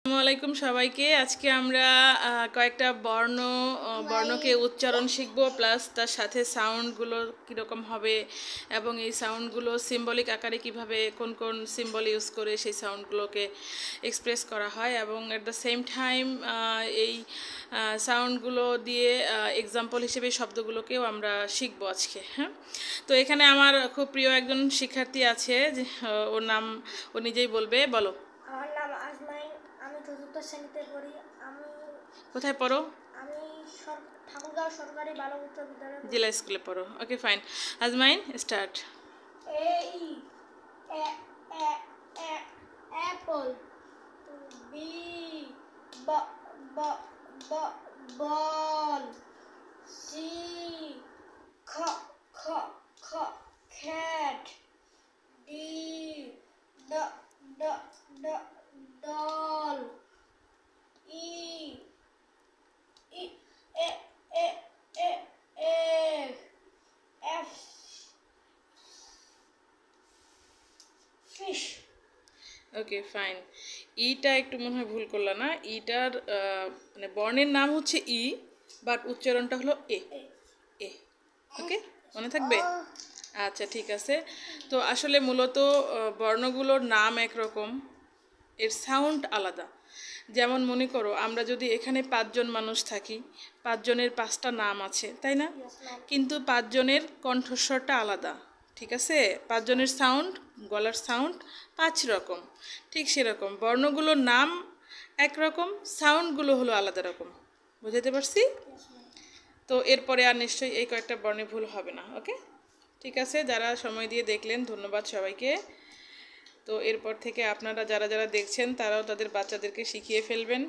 আসসালামাইকুম সবাইকে। আজকে আমরা কয়েকটা বর্ণকে উচ্চারণ শিখব, প্লাস তার সাথে সাউন্ডগুলো কীরকম হবে এবং এই সাউন্ডগুলো সিম্বলিক আকারে কিভাবে কোন কোন সিম্বল ইউজ করে সেই সাউন্ডগুলোকে এক্সপ্রেস করা হয়, এবং অ্যাট দ্য সেম টাইম এই সাউন্ডগুলো দিয়ে এক্সাম্পল হিসেবে শব্দগুলোকেও আমরা শিখব আজকে। হ্যাঁ, তো এখানে আমার খুব প্রিয় একজন শিক্ষার্থী আছে, ও নিজেই বলবে। বলো। আমার নাম আজমাইন, আমি চতুর্থ শ্রেণীতে পড়ি। আমি কোথায় পড়ো? আমি ঠাকুরগাঁও সরকারি বালক উচ্চ বিদ্যালয় জেলা স্কুলে পড়ো। ওকে, ফাইন। আজমাইন, স্টার্ট। এ ই অ্যাপল, বি ব ব ব বল, সি খ খ খ খ্যাট, D D D D doll, E E A A A F fish. Okay, fine. ইটা একটু মনে হয় ভুল করলা না? ইটার মানে বর্ণের নাম হচ্ছে ই, বাট উচ্চারণটা হলো এ। এ ওকে, মনে থাকবে? আচ্ছা, ঠিক আছে। তো আসলে মূলত বর্ণগুলোর নাম একরকম, এর সাউন্ড আলাদা। যেমন মনে করো, আমরা যদি এখানে 5 জন মানুষ থাকি, 5 জনের 5টা নাম আছে, তাই না? কিন্তু 5 জনের কণ্ঠস্বরটা আলাদা, ঠিক আছে? 5 জনের সাউন্ড, গলার সাউন্ড 5 রকম। ঠিক সেরকম বর্ণগুলোর নাম একরকম, সাউন্ডগুলো হলো আলাদা রকম। বুঝাতে পারছি? তো এরপরে আর নিশ্চয়ই এই কয়েকটা বর্ণে ভুল হবে না। ওকে, ঠিক আছে। যারা সময় দিয়ে দেখলেন, ধন্যবাদ সবাইকে। তো এরপর থেকে আপনারা যারা যারা দেখছেন তারাও তাদের বাচ্চাদেরকে শিখিয়ে ফেলবেন।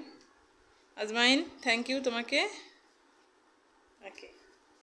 আজমাইন, থ্যাংক ইউ তোমাকে। ওকে।